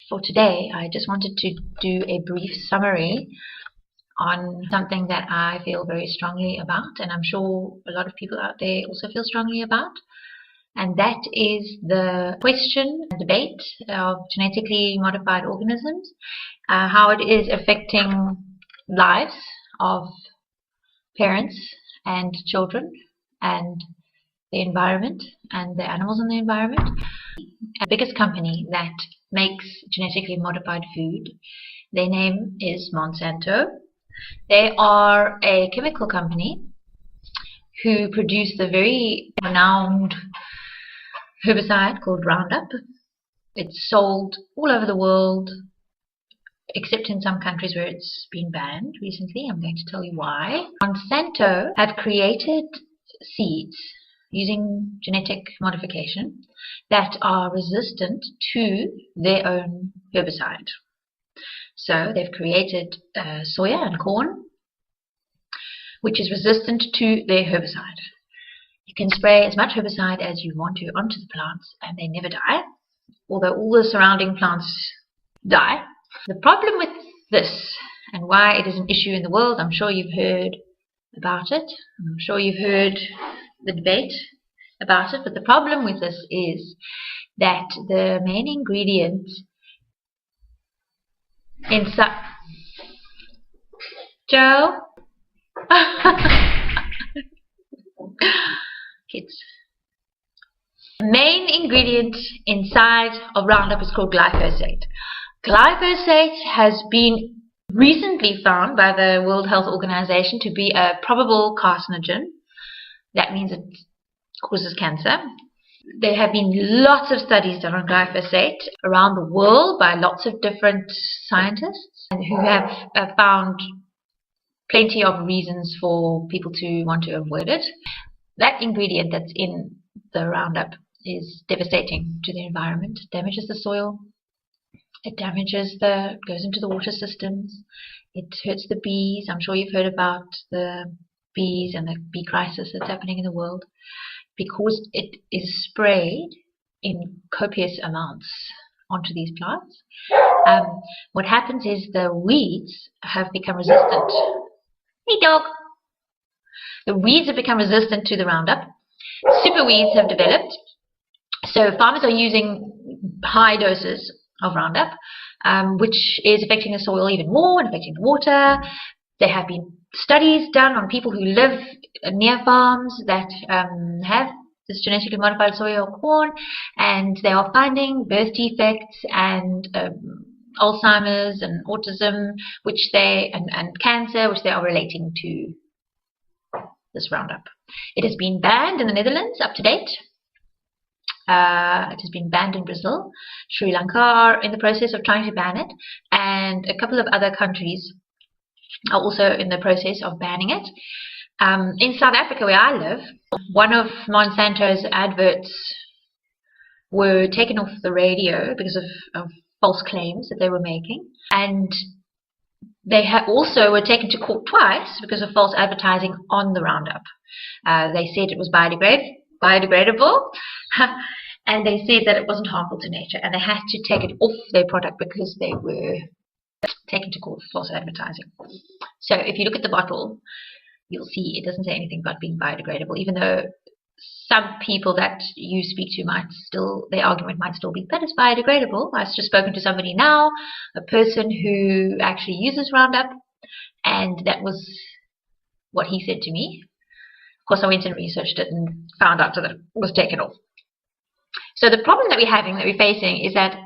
For today, I just wanted to do a brief summary on something that I feel very strongly about, and I'm sure a lot of people out there also feel strongly about, and that is the question and debate of genetically modified organisms, how it is affecting lives of parents and children and the environment and the animals in the environment. The biggest company that makes genetically modified food, their name is Monsanto. They are a chemical company who produce the very renowned herbicide called Roundup. It's sold all over the world, except in some countries where it's been banned recently. I'm going to tell you why. Monsanto have created seeds using genetic modification that are resistant to their own herbicide. So they've created soya and corn, which is resistant to their herbicide. You can spray as much herbicide as you want to onto the plants and they never die, although all the surrounding plants die. The problem with this and why it is an issue in the world, I'm sure you've heard about it. I'm sure you've heard the debate about it, but the problem with this is that the main ingredient inside Joe kids. The main ingredient inside of Roundup is called glyphosate. Glyphosate has been recently found by the World Health Organization to be a probable carcinogen. That means it causes cancer. There have been lots of studies done on glyphosate around the world by lots of different scientists who have found plenty of reasons for people to want to avoid it. That ingredient that's in the Roundup is devastating to the environment. It damages the soil. It goes into the water systems. It hurts the bees. I'm sure you've heard about the bees and the bee crisis that's happening in the world because it is sprayed in copious amounts onto these plants. What happens is the weeds have become resistant. Hey dog! The weeds have become resistant to the Roundup. Super weeds have developed. So farmers are using high doses of Roundup, which is affecting the soil even more and affecting the water. There have been studies done on people who live near farms that have this genetically modified soya or corn, and they are finding birth defects and Alzheimer's and autism, and cancer, which they are relating to this Roundup. It has been banned in the Netherlands up to date. It has been banned in Brazil. Sri Lanka are in the process of trying to ban it, and a couple of other countries are also in the process of banning it. In South Africa, where I live, one of Monsanto's adverts were taken off the radio because of false claims that they were making, and they also were taken to court twice because of false advertising on the Roundup. They said it was biodegradable and they said that it wasn't harmful to nature, and they had to take it off their product because they were taken to court for false advertising. So if you look at the bottle, you'll see it doesn't say anything about being biodegradable, even though some people that you speak to their argument might still be that it's biodegradable. I've just spoken to somebody now, a person who actually uses Roundup, and that was what he said to me. Of course, I went and researched it and found out that it was taken off. So the problem that we're facing is that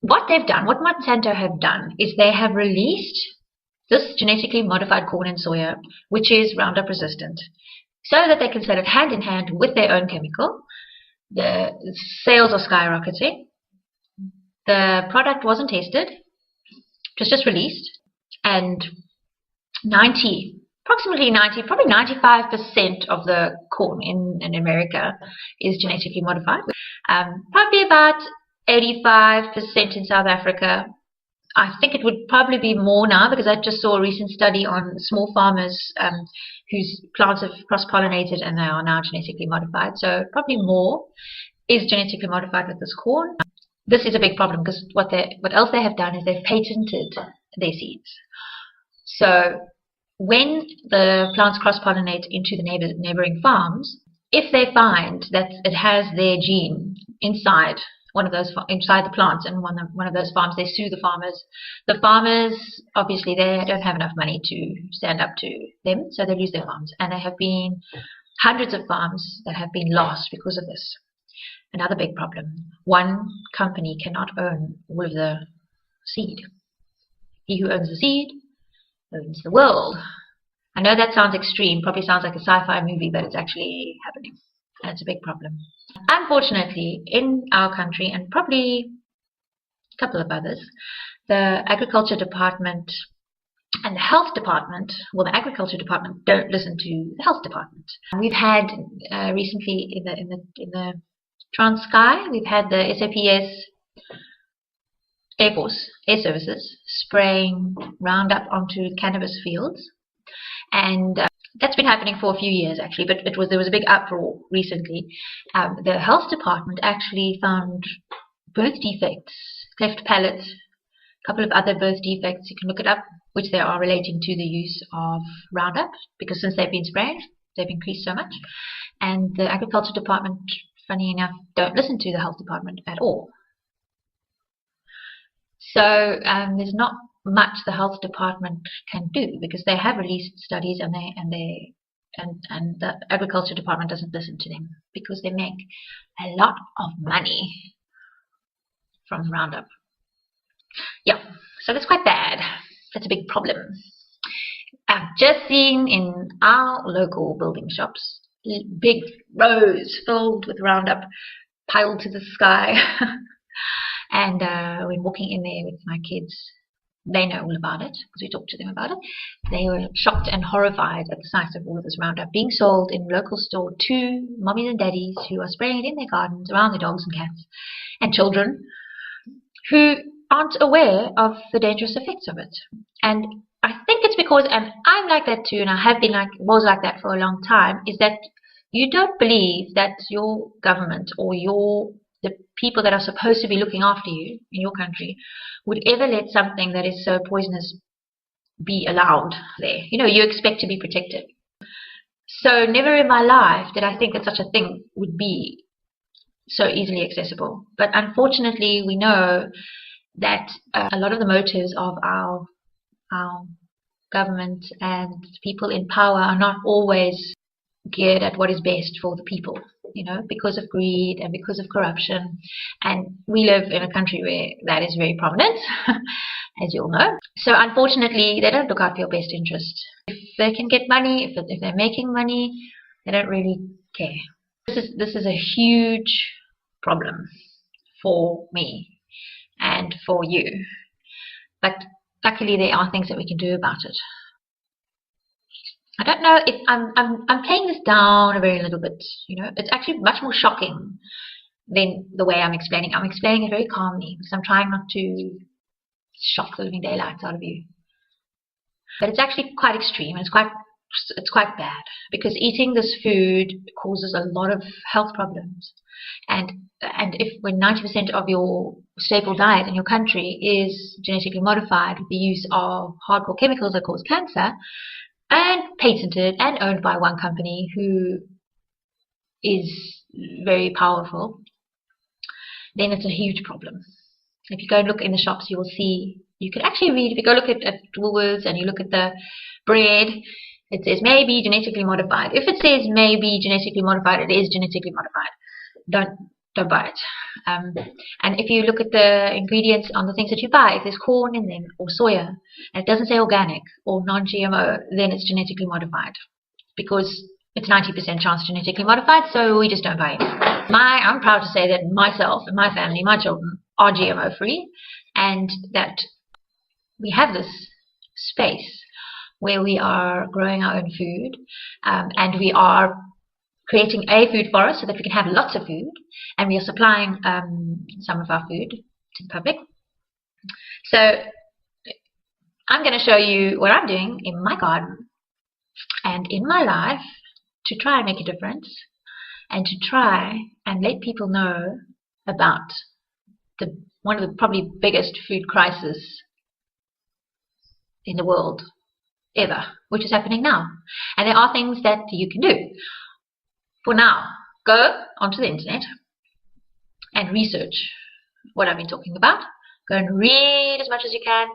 what Monsanto have done, is they have released this genetically modified corn and soya, which is Roundup resistant, so that they can sell it hand in hand with their own chemical. The sales are skyrocketing. The product wasn't tested, it was just released, and probably 95% of the corn in America is genetically modified. Probably about 85% in South Africa. I think it would probably be more now, because I just saw a recent study on small farmers whose plants have cross-pollinated and they are now genetically modified. So probably more is genetically modified with this corn. this is a big problem because what else they have done is they've patented their seeds. So when the plants cross-pollinate into the neighboring farms, if they find that it has their gene inside inside the plants in one of those farms, they sue the farmers. The farmers, obviously, they don't have enough money to stand up to them, so they lose their farms. And there have been hundreds of farms that have been lost because of this. Another big problem. One company cannot own all of the seed. He who owns the seed owns the world. I know that sounds extreme, probably sounds like a sci-fi movie, but it's actually happening. And it's a big problem. Unfortunately, in our country, and probably a couple of others, the Agriculture Department and the Health Department, well, the Agriculture Department don't listen to the Health Department. We've had recently in the Transkei, we've had the SAPS Air Force, Air Services, spraying roundup onto cannabis fields. And that's been happening for a few years actually, but there was a big uproar recently. The health department actually found birth defects, cleft palate, a couple of other birth defects, you can look it up, which they are relating to the use of Roundup, because since they've been sprayed, they've increased so much. And the agriculture department, funny enough, don't listen to the health department at all. So there's not much the health department can do, because they have released studies and the agriculture department doesn't listen to them because they make a lot of money from Roundup. Yeah, so that's quite bad. That's a big problem. I've just seen in our local building shops big rows filled with Roundup piled to the sky. And when walking in there with my kids, they know all about it because we talked to them about it. They were shocked and horrified at the sight of all of this Roundup being sold in local store to mommies and daddies who are spraying it in their gardens around their dogs and cats and children who aren't aware of the dangerous effects of it. And I think it's because, and I'm like that too, and I have been was like that for a long time, is that you don't believe that your government or the people that are supposed to be looking after you in your country would ever let something that is so poisonous be allowed there. You know, you expect to be protected. So never in my life did I think that such a thing would be so easily accessible. But unfortunately, we know that a lot of the motives of our government and people in power are not always geared at what is best for the people, you know, because of greed and because of corruption. And we live in a country where that is very prominent, as you all know. So unfortunately, they don't look out for your best interest. If they can get money, if they're making money, they don't really care. This is a huge problem for me and for you. But luckily, there are things that we can do about it. I don't know if I'm playing this down a very little bit, you know. It's actually much more shocking than the way I'm explaining. I'm explaining it very calmly because I'm trying not to shock the living daylights out of you. But it's actually quite extreme, and it's quite bad, because eating this food causes a lot of health problems. And if when 90% of your staple diet in your country is genetically modified with the use of hardcore chemicals that cause cancer, and patented and owned by one company who is very powerful, then it's a huge problem. If you go and look in the shops, you will see, you can actually read, if you go look at Woolworths and you look at the bread, it says maybe genetically modified. If it says maybe genetically modified, it is genetically modified. Don't buy it. And if you look at the ingredients on the things that you buy, if there's corn in them or soya, and it doesn't say organic or non-GMO, then it's genetically modified, because it's 90% chance genetically modified, so we just don't buy it. I'm proud to say that myself and my family, my children, are GMO free, and that we have this space where we are growing our own food, and we are creating a food forest so that we can have lots of food, and we are supplying some of our food to the public. So I'm going to show you what I'm doing in my garden and in my life to try and make a difference, and to try and let people know about one of the probably biggest food crises in the world ever, which is happening now. And there are things that you can do. For now, go onto the internet and research what I've been talking about. Go and read as much as you can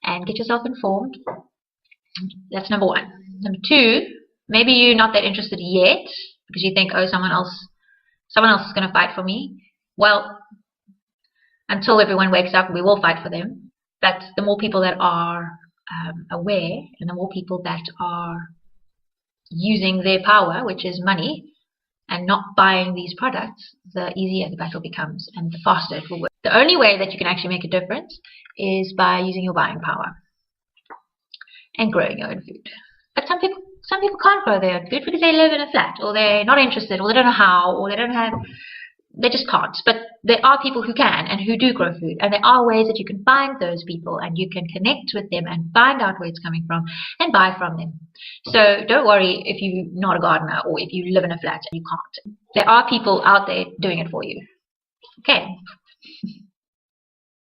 and get yourself informed. That's number one. Number two, maybe you're not that interested yet because you think, oh, someone else is going to fight for me. Well, until everyone wakes up, we will fight for them. But the more people that are aware, and the more people that are using their power, which is money, and not buying these products, the easier the battle becomes and the faster it will work. The only way that you can actually make a difference is by using your buying power and growing your own food. But some people can't grow their own food because they live in a flat, or they're not interested, or they don't know how, or they just can't. But there are people who can and who do grow food, and there are ways that you can find those people and you can connect with them and find out where it's coming from and buy from them. So don't worry if you're not a gardener or if you live in a flat and you can't. There are people out there doing it for you. Okay.